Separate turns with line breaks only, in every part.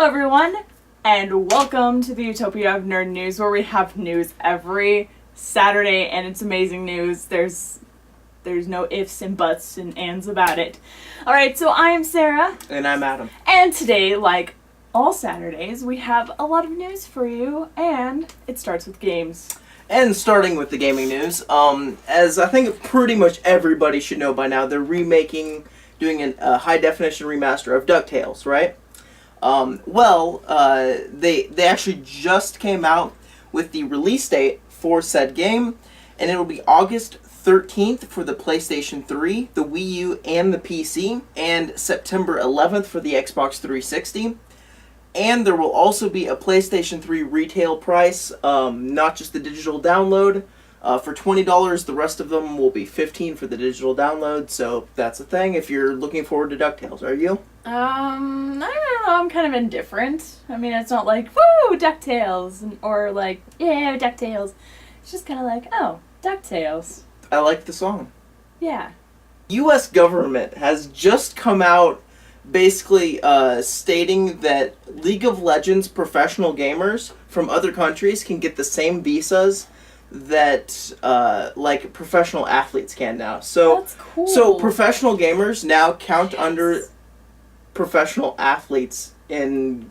everyone, and welcome to the Utopia of Nerd News, where we have news every Saturday, and it's amazing news. There's no ifs and buts and ands about it. Alright, so I'm Sarah.
And I'm Adam.
And today, like all Saturdays, we have a lot of news for you, and it starts with games.
And starting with the gaming news, as I think pretty much everybody should know by now, they're doing a high-definition remaster of DuckTales, right? They actually just came out with the release date for said game, and it'll be August 13th for the PlayStation 3, the Wii U, and the PC, and September 11th for the Xbox 360. And there will also be a PlayStation 3 retail price, not just the digital download, for $20. The rest of them will be $15 for the digital download, so that's a thing if you're looking forward to DuckTales. Are you?
I don't know, I'm kind of indifferent. I mean, it's not like, woo, DuckTales, or like, yeah, DuckTales. It's just kind of like, oh, DuckTales.
I like the song.
Yeah.
U.S. government has just come out basically stating that League of Legends professional gamers from other countries can get the same visas that like professional athletes can now. So
that's cool.
So professional gamers now count under professional athletes in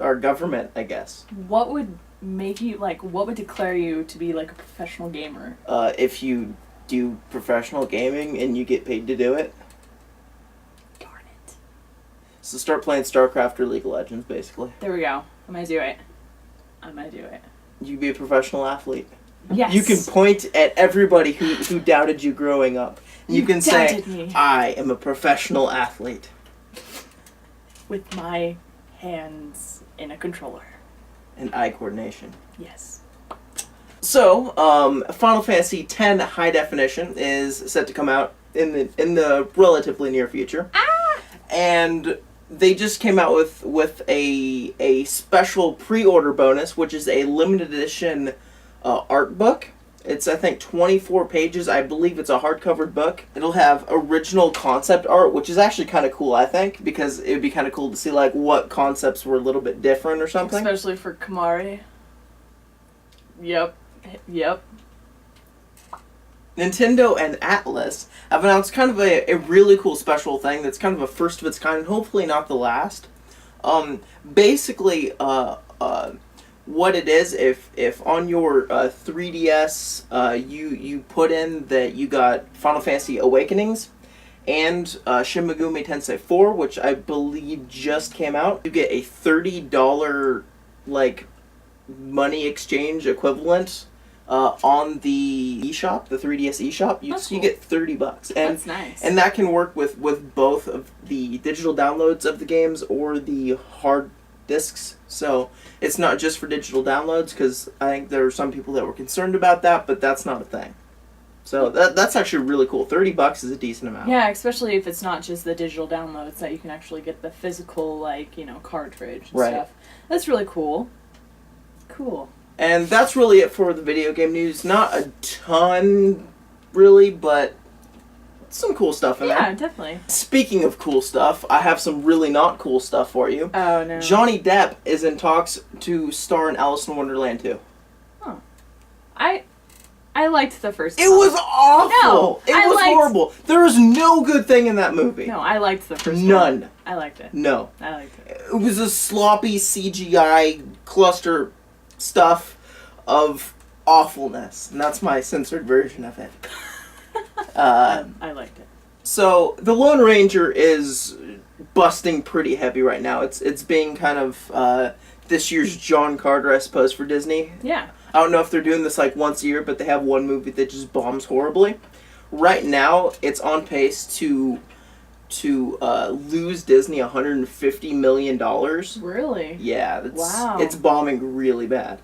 our government, I guess.
What would make you, like, what would declare you to be like a professional gamer?
If you do professional gaming and you get paid to do it.
Darn it.
So start playing StarCraft or League of Legends, basically.
There we go. I'm gonna do it.
You be a professional athlete.
Yes.
You can point at everybody who doubted you growing up. You can say,
me.
I am a professional athlete.
With my hands in a controller.
And eye coordination.
Yes.
So, Final Fantasy X High Definition is set to come out in the relatively near future. And they just came out with a special pre-order bonus, which is a limited edition art book. It's, I think, 24 pages. I believe it's a hardcover book. It'll have original concept art, which is actually kind of cool, I think, because it would be kind of cool to see like what concepts were a little bit different or something.
Especially for Kamari. Yep.
Nintendo and Atlas have announced kind of a really cool special thing that's kind of a first of its kind, and hopefully not the last. Basically, what it is, if on your 3DS you put in that you got Final Fantasy Awakenings and Shin Megami Tensei 4, which I believe just came out, you get a $30 like money exchange equivalent on the eShop, the 3DS eShop. You get $30, and
that's nice. And
that can work with both of the digital downloads of the games or the hard discs. So it's not just for digital downloads, because I think there were some people that were concerned about that, but that's not a thing. So that's actually really cool. $30 is a decent amount.
Yeah, especially if it's not just the digital downloads, that you can actually get the physical, like, cartridge and stuff. That's really cool. Cool.
And that's really it for the video game news. Not a ton, really, but some cool stuff in there.
Yeah, definitely.
Speaking of cool stuff, I have some really not cool stuff for you.
Oh, no.
Johnny Depp is in talks to star in Alice in Wonderland 2.
Huh. I liked the first
It
one.
was awful!
No,
it was horrible. There was no good thing in that movie.
No, I liked the first one.
None.
I liked it.
No.
I liked it.
It was a sloppy CGI cluster stuff of awfulness, and that's my censored version of it.
I liked it.
So the Lone Ranger is busting pretty heavy right now. It's being kind of this year's John Carter, I suppose, for Disney.
Yeah.
I don't know if they're doing this like once a year, but they have one movie that just bombs horribly. Right now, it's on pace to lose Disney $150 million.
Really?
Yeah.
Wow.
It's bombing really bad.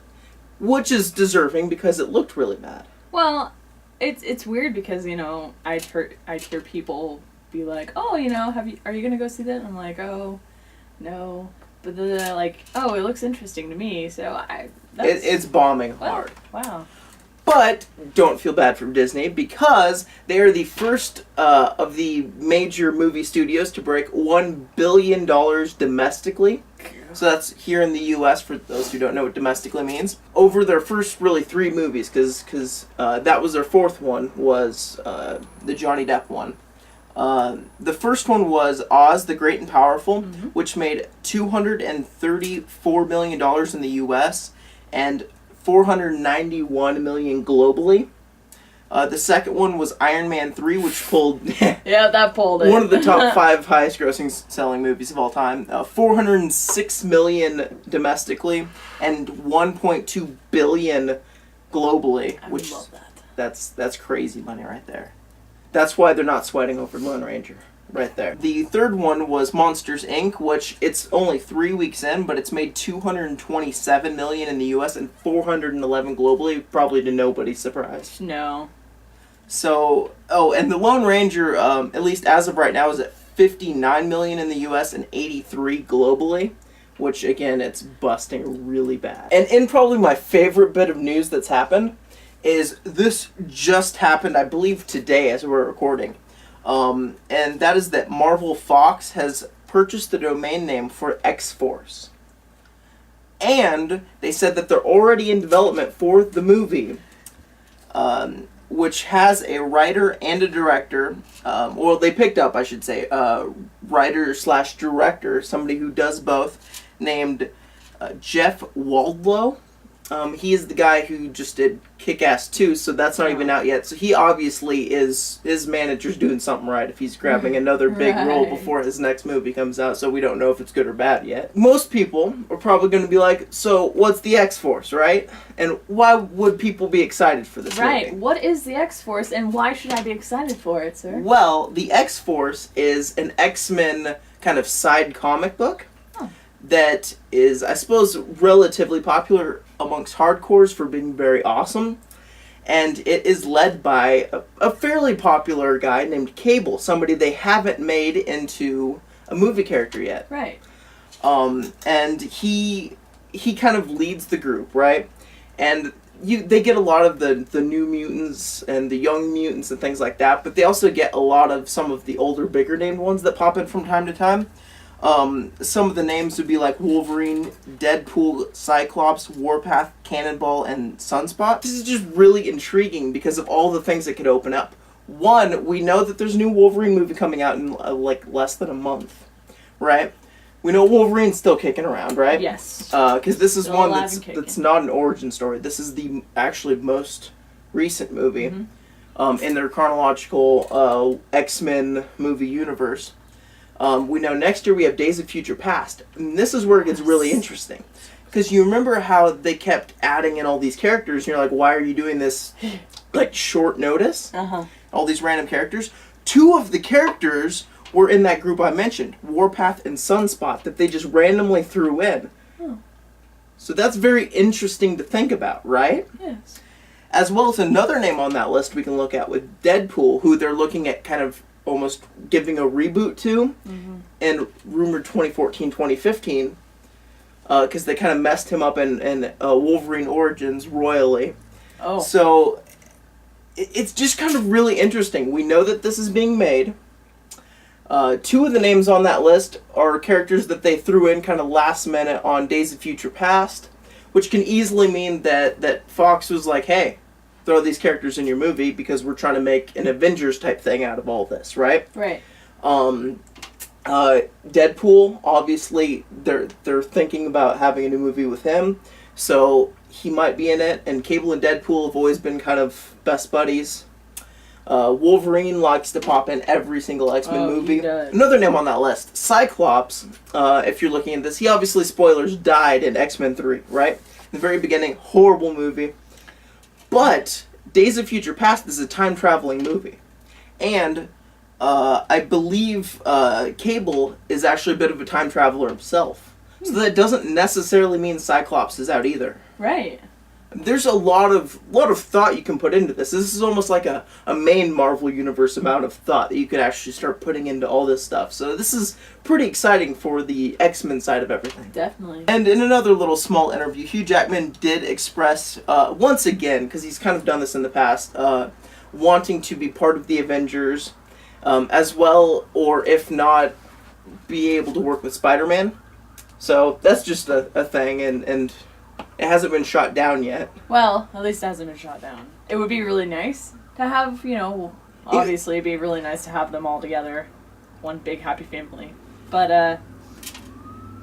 Which is deserving because it looked really bad.
Well, it's weird because, I'd hear people be like, oh, are you gonna go see that? And I'm like, oh, no. But then they're like, oh, it looks interesting to me, so
it's bombing hard.
Wow.
But don't feel bad for Disney, because they are the first of the major movie studios to break $1 billion domestically. So that's here in the U.S. for those who don't know what domestically means. Over their first really 3 movies, because that was their 4th one, was the Johnny Depp one. The first one was Oz, the Great and Powerful, which made $234 million in the U.S. and $491 million globally. The second one was Iron Man 3, which pulled
that pulled it.
one of the top 5 highest grossing selling movies of all time. $406 million domestically and $1.2 billion globally.
I
Which
love that.
that's crazy money right there. That's why they're not sweating over Lone Ranger. Right there. The third one was Monsters, Inc., which it's only 3 weeks in, but it's made $227 million in the U.S. and $411 globally, probably to nobody's surprise.
No.
So, and the Lone Ranger, at least as of right now, is at $59 million in the U.S. and $83 globally, which, again, it's busting really bad. And in probably my favorite bit of news that's happened is this just happened, I believe, today as we're recording. And that is that Marvel Fox has purchased the domain name for XForce. And they said that they're already in development for the movie, which has a writer and a director. Well, they picked up, I should say, writer/director, somebody who does both, named Jeff Waldlow. He is the guy who just did Kick-Ass 2, so that's not even out yet. So he obviously is, his manager's doing something right if he's grabbing another big role before his next movie comes out, so we don't know if it's good or bad yet. Most people are probably going to be like, so what's the X-Force, right? And why would people be excited for this movie?
Right, what is the X-Force and why should I be excited for it, sir?
Well, the X-Force is an XMen kind of side comic book that is, I suppose, relatively popular amongst hardcores for being very awesome. And it is led by a fairly popular guy named Cable, somebody they haven't made into a movie character yet.
Right.
And he kind of leads the group, right? And they get a lot of the New Mutants and the Young Mutants and things like that, but they also get a lot of some of the older, bigger named ones that pop in from time to time. Some of the names would be like Wolverine, Deadpool, Cyclops, Warpath, Cannonball, and Sunspot. This is just really intriguing because of all the things it could open up. One, we know that there's a new Wolverine movie coming out in like less than a month, right? We know Wolverine's still kicking around, right?
Yes.
Because this is
Still
one
alive and kicking.
that's not an origin story. This is the actually most recent movie in their chronological X-Men movie universe. We know next year we have Days of Future Past. And this is where it gets really interesting. Because you remember how they kept adding in all these characters, and you're like, why are you doing this, like, short notice? All these random characters. 2 of the characters were in that group I mentioned, Warpath and Sunspot, that they just randomly threw in. So that's very interesting to think about, right?
Yes.
As well as another name on that list we can look at with Deadpool, who they're looking at kind of almost giving a reboot to, and rumored 2014-2015, because they kind of messed him up in Wolverine Origins royally. So it's just kind of really interesting. We know that this is being made. 2 of the names on that list are characters that they threw in kind of last minute on Days of Future Past, which can easily mean that Fox was like, hey, throw these characters in your movie because we're trying to make an Avengers type thing out of all this, right?
Right.
Deadpool, obviously, they're thinking about having a new movie with him, so he might be in it. And Cable and Deadpool have always been kind of best buddies. Wolverine likes to pop in every single X-Men movie. Another name on that list, Cyclops. If you're looking at this, he obviously, spoilers, died in X-Men 3, right? In the very beginning, horrible movie. But Days of Future Past is a time-traveling movie. And I believe Cable is actually a bit of a time traveler himself. So that doesn't necessarily mean Cyclops is out either.
Right.
There's a lot of thought you can put into this. This is almost like a main Marvel Universe amount of thought that you could actually start putting into all this stuff. So this is pretty exciting for the X-Men side of everything.
Definitely.
And in another little small interview, Hugh Jackman did express, once again, because he's kind of done this in the past, wanting to be part of the Avengers, as well, or if not, be able to work with Spider-Man. So that's just a thing, and it hasn't been shot down yet.
Well, at least it hasn't been shot down. It would be really nice to have, obviously it'd be really nice to have them all together. One big happy family. But,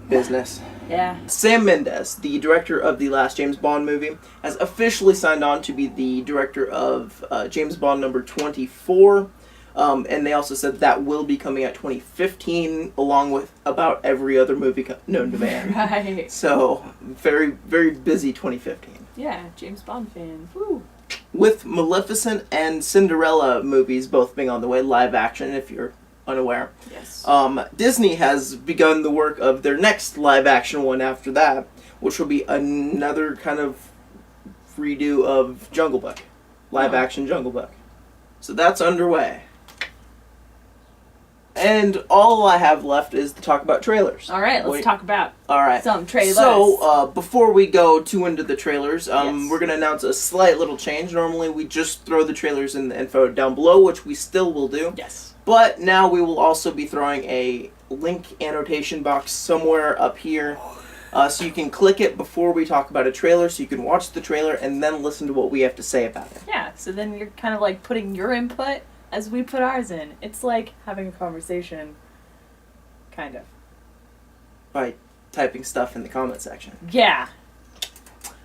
Business.
yeah.
Sam Mendes, the director of the last James Bond movie, has officially signed on to be the director of James Bond number 24. And they also said that will be coming out 2015, along with about every other movie known to man.
Right.
So, very, very busy 2015.
Yeah, James Bond fan. Woo.
With Maleficent and Cinderella movies both being on the way, live action, if you're unaware.
Yes.
Disney has begun the work of their next live action one after that, which will be another kind of redo of Jungle Book. Live action Jungle Book. So that's underway. And all I have left is to talk about trailers.
All right, let's talk about some trailers.
So, before we go too into the trailers,
Yes.
we're going to announce a slight little change. Normally, we just throw the trailers in the info down below, which we still will do.
Yes.
But now we will also be throwing a link annotation box somewhere up here. So you can click it before we talk about a trailer, so you can watch the trailer and then listen to what we have to say about it.
Yeah, so then you're kind of like putting your input as we put ours in. It's like having a conversation, kind of.
By typing stuff in the comment section.
Yeah.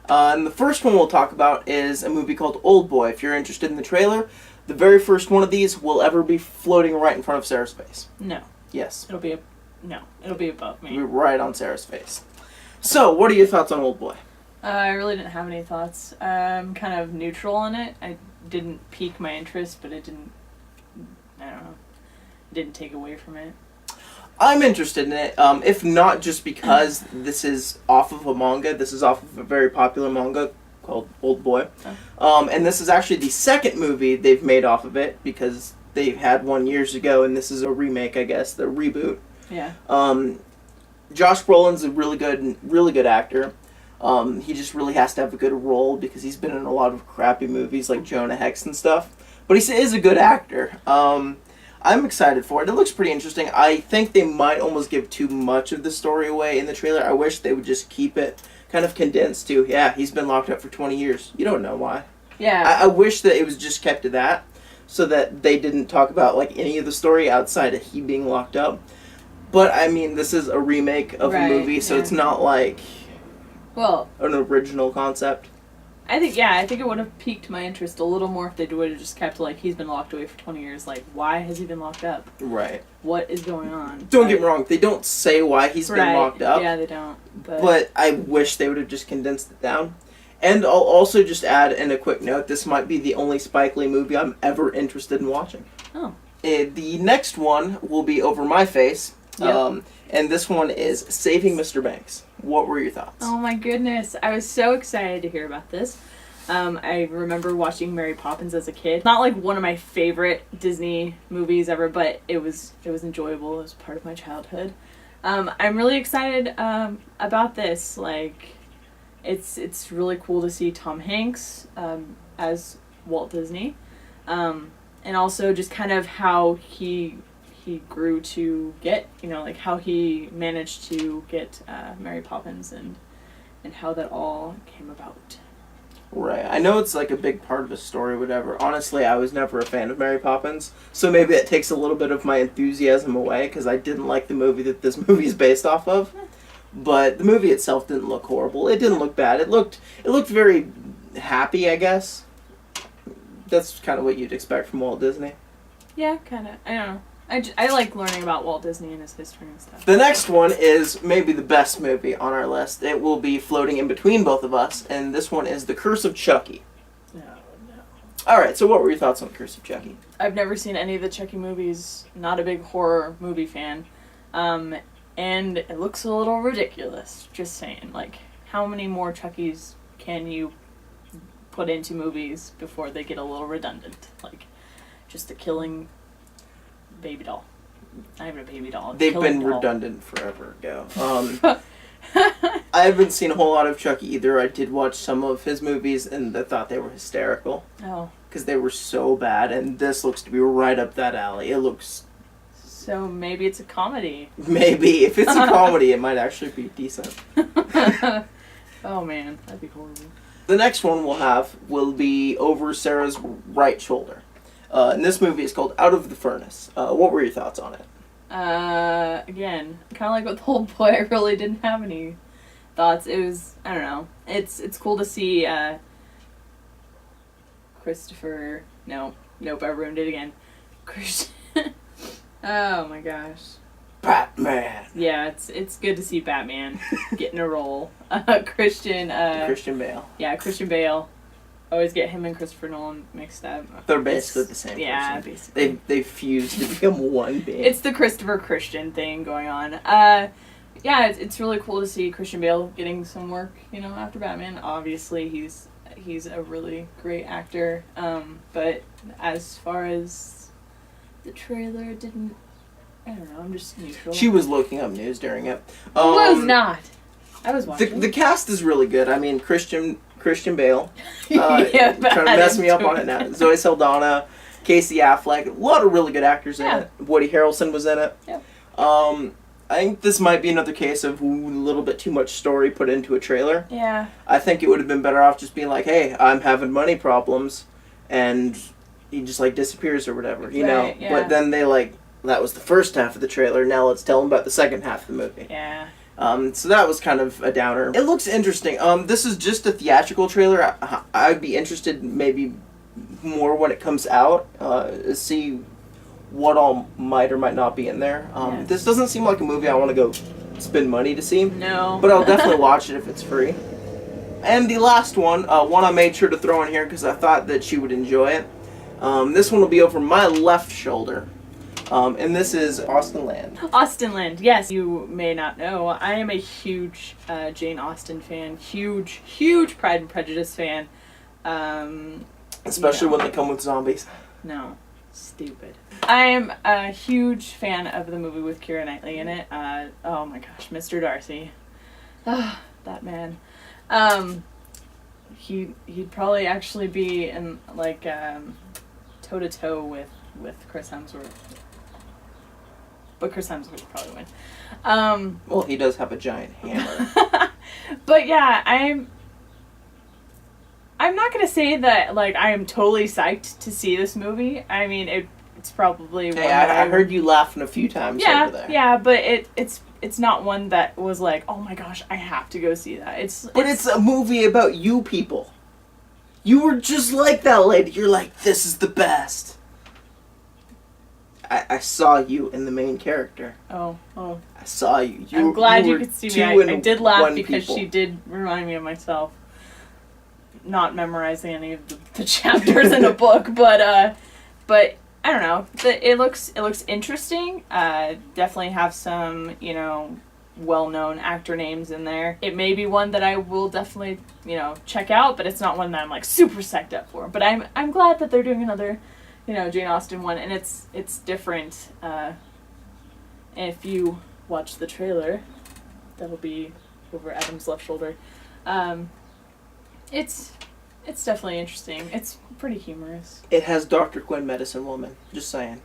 And the first one we'll talk about is a movie called Old Boy. If you're interested in the trailer, the very first one of these will ever be floating right in front of Sarah's face.
No.
Yes.
It'll be above me.
It'll be right on Sarah's face. So, what are your thoughts on Old Boy?
I really didn't have any thoughts. I'm kind of neutral on it. I didn't pique my interest, but it didn't, I don't know, it didn't take away from it.
I'm interested in it, if not just because this is off of a manga. This is off of a very popular manga called Old Boy.
Oh.
And this is actually the second movie they've made off of it, because they've had one years ago, and this is a remake, I guess, the reboot.
Yeah.
Josh Brolin's a really good actor. He just really has to have a good role because he's been in a lot of crappy movies like Jonah Hex and stuff. But he is a good actor. I'm excited for it. It looks pretty interesting. I think they might almost give too much of the story away in the trailer. I wish they would just keep it kind of condensed to, he's been locked up for 20 years. You don't know why.
Yeah.
I wish that it was just kept to that, so that they didn't talk about like any of the story outside of he being locked up. But I mean, this is a remake of a movie, so it's not like an original concept.
I think it would have piqued my interest a little more if they would have just kept like he's been locked away for 20 years. Like, why has he been locked up?
Right.
What is going on?
Don't get me wrong, they don't say why he's been locked up.
Yeah, they don't.
But I wish they would have just condensed it down. And I'll also just add in a quick note, this might be the only Spike Lee movie I'm ever interested in watching.
Oh.
The next one will be Over My Face.
Yep.
And this one is Saving Mr. Banks. What were your thoughts?
Oh my goodness. I was so excited to hear about this. I remember watching Mary Poppins as a kid. Not like one of my favorite Disney movies ever, but it was enjoyable. It was part of my childhood. I'm really excited about this. Like, it's really cool to see Tom Hanks as Walt Disney, and also just kind of how he grew to get, like how he managed to get Mary Poppins and how that all came about.
Right. I know it's like a big part of the story, whatever. Honestly, I was never a fan of Mary Poppins, so maybe it takes a little bit of my enthusiasm away, because I didn't like the movie that this movie is based off of. But the movie itself didn't look horrible. It didn't look bad. It looked very happy, I guess. That's kind of what you'd expect from Walt Disney.
Yeah, kind of. I don't know. I like learning about Walt Disney and his history and stuff.
The next one is maybe the best movie on our list. It will be floating in between both of us, and this one is The Curse of Chucky.
No.
Alright, so what were your thoughts on The Curse of Chucky?
I've never seen any of the Chucky movies. Not a big horror movie fan. And it looks a little ridiculous. Just saying. Like, how many more Chuckies can you put into movies before they get a little redundant? Like, just the killing baby doll. Not even a baby doll.
They've been
doll.
redundant forever ago. I haven't seen a whole lot of Chucky either. I did watch some of his movies, and I thought they were hysterical.
Oh.
Because they were so bad, and this looks to be right up that alley. It looks
So maybe it's a comedy.
Maybe. If it's a comedy, it might actually be decent.
Oh man, that'd be horrible.
The next one we'll have will be over Sarah's right shoulder. And this movie is called Out of the Furnace. What were your thoughts on it?
Again, kind of like with the whole boy, I really didn't have any thoughts. It was, I don't know. It's cool to see Christopher. Nope, I ruined it again. Christian. Oh my gosh.
Batman.
Yeah, it's good to see Batman getting a role. Christian
Bale.
Yeah, Christian Bale. Always get him and Christopher Nolan mixed up.
They're basically the same
yeah,
person.
basically.
They've fused to become one being.
It's the Christopher Christian thing going on. Yeah, it's really cool to see Christian Bale getting some work, after Batman. Obviously, he's a really great actor. But as far as the trailer, I don't know, I'm just neutral.
She was looking up news during it.
I was not. I was watching.
The cast is really good. I mean, Christian Bale.
Yeah,
trying to mess me up on it now. Zoe Saldana, Casey Affleck, a lot of really good actors in it. Woody Harrelson was in it.
Yep.
I think this might be another case of a little bit too much story put into a trailer.
Yeah.
I think it would have been better off just being like, hey, I'm having money problems, and he just, disappears or whatever,
Right, yeah.
But then they, that was the first half of the trailer, now let's tell them about the second half of the movie.
Yeah.
So that was kind of a downer. It looks interesting. This is just a theatrical trailer. I'd be interested maybe more when it comes out, see what all might or might not be in there.
Yes.
This doesn't seem like a movie I want to go spend money to see.
No.
But I'll definitely watch it if it's free. And the last one I made sure to throw in here because I thought that she would enjoy it. This one will be over my left shoulder. And this is Austen Land.
Austen Land, yes. You may not know, I am a huge Jane Austen fan. Huge Pride and Prejudice fan.
Especially when they come with zombies.
No. Stupid. I am a huge fan of the movie with Keira Knightley in it. Oh my gosh, Mr. Darcy. That man. He'd probably actually be in toe to toe with Chris Hemsworth. But Chris Hemsworth would probably win.
Well, he does have a giant hammer.
But yeah, I'm not gonna say that I am totally psyched to see this movie. I mean, it's probably one that
I heard you laughing a few times over there.
Yeah, but it's not one that was like, oh my gosh, I have to go see that. It's
a movie about you people. You were just like that lady. You're like, this is the best. I saw you in the main character.
Oh.
I saw you.
I'm glad you could see me. I did laugh because she did remind me of myself. Not memorizing any of the chapters in a book, but I don't know. It looks interesting. Definitely have some well-known actor names in there. It may be one that I will definitely check out, but it's not one that I'm super psyched up for. But I'm glad that they're doing another Jane Austen one, and it's different. And if you watch the trailer, that'll be over Adam's left shoulder. It's definitely interesting. It's pretty humorous.
It has Dr. Quinn, Medicine Woman. Just saying.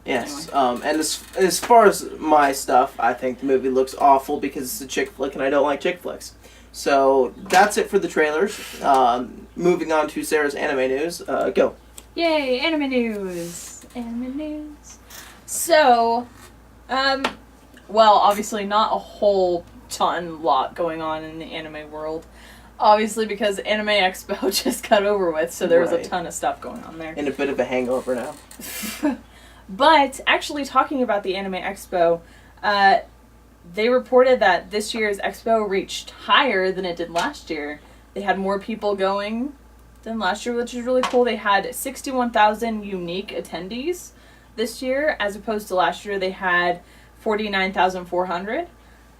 Yes. Anyway. And as far as my stuff, I think the movie looks awful because it's a chick flick and I don't like chick flicks. So that's it for the trailers. Moving on to Sarah's anime news. Go.
Yay, anime news. Anime news. So, well, obviously not a whole lot going on in the anime world. Obviously, because Anime Expo just got over with, so there was a ton of stuff going on there.
And a bit of a hangover now.
But, actually talking about the Anime Expo, they reported that this year's Expo reached higher than it did last year. They had more people going than last year, which is really cool. They had 61,000 unique attendees this year, as opposed to last year they had 49,400.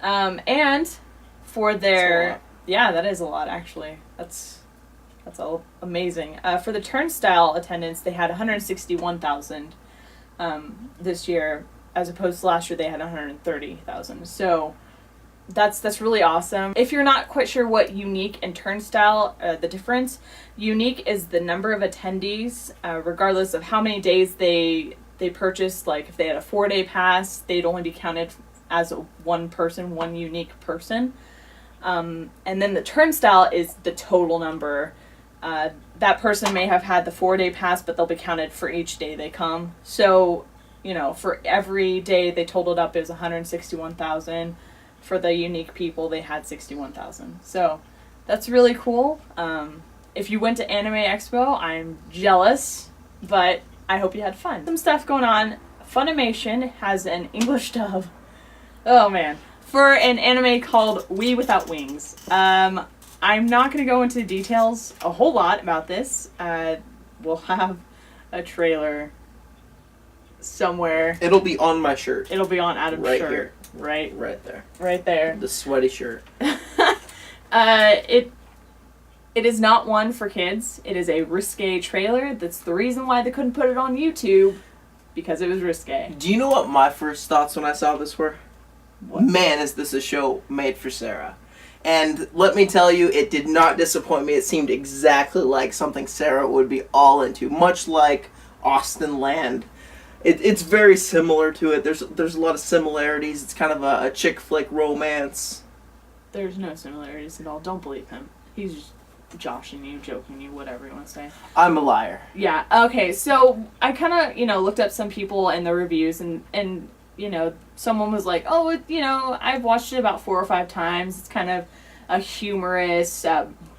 And for their... Yeah, that is a lot, actually. That's all amazing. For the turnstile attendance, they had 161,000 this year, as opposed to last year they had 130,000. So that's really awesome. If you're not quite sure what unique and turnstile, the difference, unique is the number of attendees, regardless of how many days they they purchased, like, if they had a 4-day pass, they'd only be counted as one person, one unique person. And then the turnstile is the total number. That person may have had the 4-day pass, but they'll be counted for each day they come. So, you know, for every day they totaled up, it was 161,000. For the unique people, they had 61,000. So that's really cool. If you went to Anime Expo, I'm jealous, but I hope you had fun. Some stuff going on. Funimation has an English dub. Oh man. For an anime called We Without Wings. I'm not going to go into details a whole lot about this. We'll have a trailer somewhere.
It'll be on my shirt.
It'll be on Adam's
right
shirt.
Here.
Right
there.
Right there.
The sweaty shirt.
It is not one for kids. It is a risque trailer. That's the reason why they couldn't put it on YouTube, because it was risque.
Do you know what my first thoughts when I saw this were?
What?
Man, is this a show made for Sarah. And let me tell you, it did not disappoint me. It seemed exactly like something Sarah would be all into, much like Austen Land. It's very similar to it. There's a lot of similarities. It's kind of a chick flick romance.
There's no similarities at all. Don't believe him. He's just joshing you, joking you, whatever you want to say.
I'm a liar.
Yeah, okay, so I kind of, looked up some people and the reviews, and someone was like, oh, I've watched it about 4 or 5 times. It's kind of a humorous,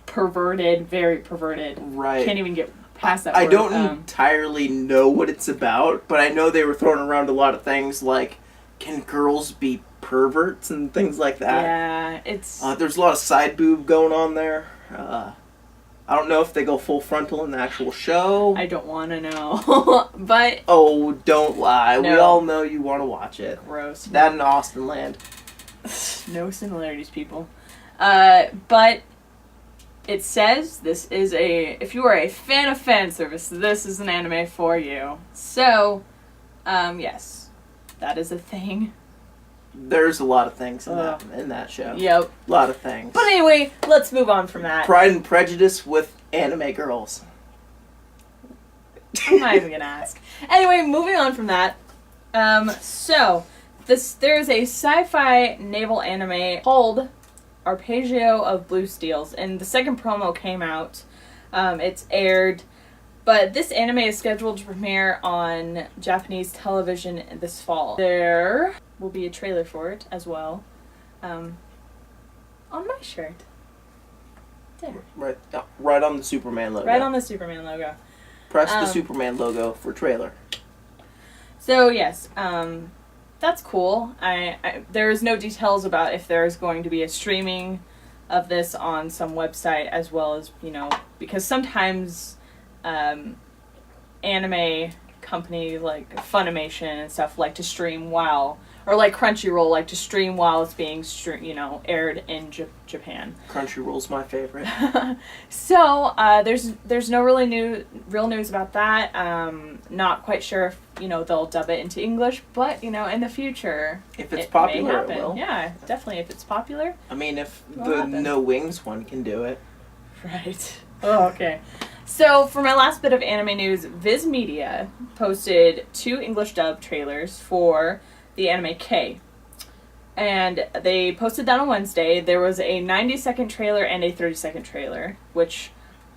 perverted, very perverted.
Right.
Can't even get past that
I
word.
don't entirely know what it's about, but I know they were throwing around a lot of things like, can girls be perverts and things like that?
Yeah, it's...
there's a lot of side boob going on there. I don't know if they go full frontal in the actual show.
I don't want to know. But...
Oh, don't lie.
No.
We all know you want to watch it.
Gross.
That and Austen Land.
No similarities, people. But it says this is if you are a fan of fan service, this is an anime for you. So, yes, that is a thing.
There's a lot of things in that show.
Yep.
A lot of things.
But anyway, let's move on from that.
Pride and Prejudice with anime girls.
I'm not even gonna ask. Anyway, moving on from that. So there's a sci-fi naval anime called Arpeggio of Blue Steels, and the second promo came out. It's aired, but this anime is scheduled to premiere on Japanese television this fall. There will be a trailer for it as well, on my shirt. There.
Right on the Superman logo.
Right on the Superman logo.
Press the Superman logo for trailer.
So yes, that's cool. There is no details about if there is going to be a streaming of this on some website, as well as, because sometimes anime companies like Funimation and stuff like to stream while, or like Crunchyroll like to stream while it's being aired in Japan.
Crunchyroll's my favorite.
So there's no real news about that. Not quite sure if they'll dub it into English, but in the future,
if it's popular, it will.
Yeah, definitely. If it's popular.
I mean, if the No Wings one can do it.
Right. Oh, okay. So, for my last bit of anime news, Viz Media posted 2 English dub trailers for the anime K. And they posted that on Wednesday. There was a 90-second trailer and a 30-second trailer, which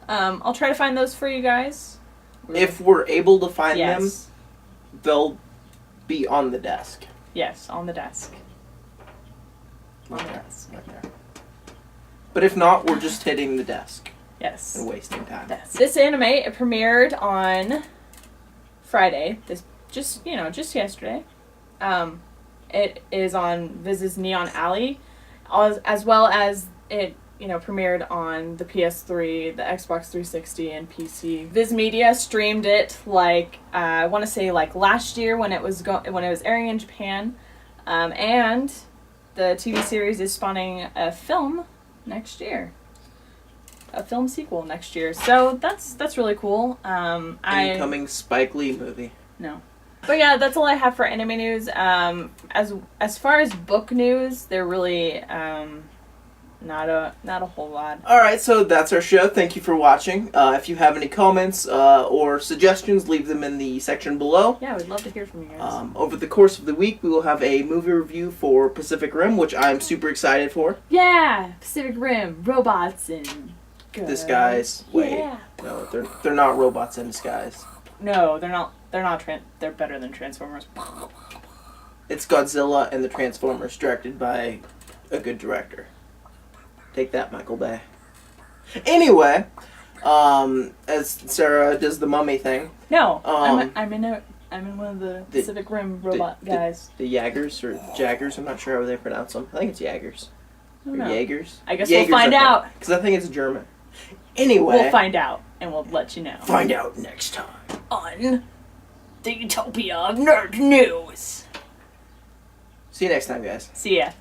I'll try to find those for you guys.
If we're able to find them,
Yes.
they'll be on the desk.
Yes, on the desk. On the
Okay.
desk.
Right there. But if not, we're just hitting the desk
Yes.
and wasting time.
This anime, it premiered on Friday. Just yesterday. It is on Viz's Neon Alley, as well as it premiered on the PS3, the Xbox 360, and PC. Viz Media streamed it I want to say last year when it was airing in Japan, and the TV series is spawning a film next year. A film sequel next year. So that's really cool.
Incoming Spike Lee movie.
No. But yeah, that's all I have for anime news. As far as book news, there really Not a whole lot.
Alright, so that's our show. Thank you for watching. If you have any comments or suggestions, leave them in the section below.
Yeah, we'd love to hear from you guys.
Over the course of the week, we will have a movie review for Pacific Rim, which I'm super excited for.
Yeah! Pacific Rim, robots and...
Disguise. Wait.
Yeah.
No, they're not robots in disguise.
No, they're not. They're better than Transformers.
It's Godzilla and the Transformers, directed by a good director. Take that, Michael Bay. Anyway, as Sarah does the mummy thing.
No, I'm in one of the Pacific Rim robot guys.
The Jaggers or Jaggers, I'm not sure how they pronounce them. I think it's Jaggers. Or Jaegers.
I guess
Jaegers,
we'll find out.
Because I think it's German. Anyway.
We'll find out, and we'll let you know.
Find out next time.
On the Utopia of Nerd News.
See you next time, guys.
See ya.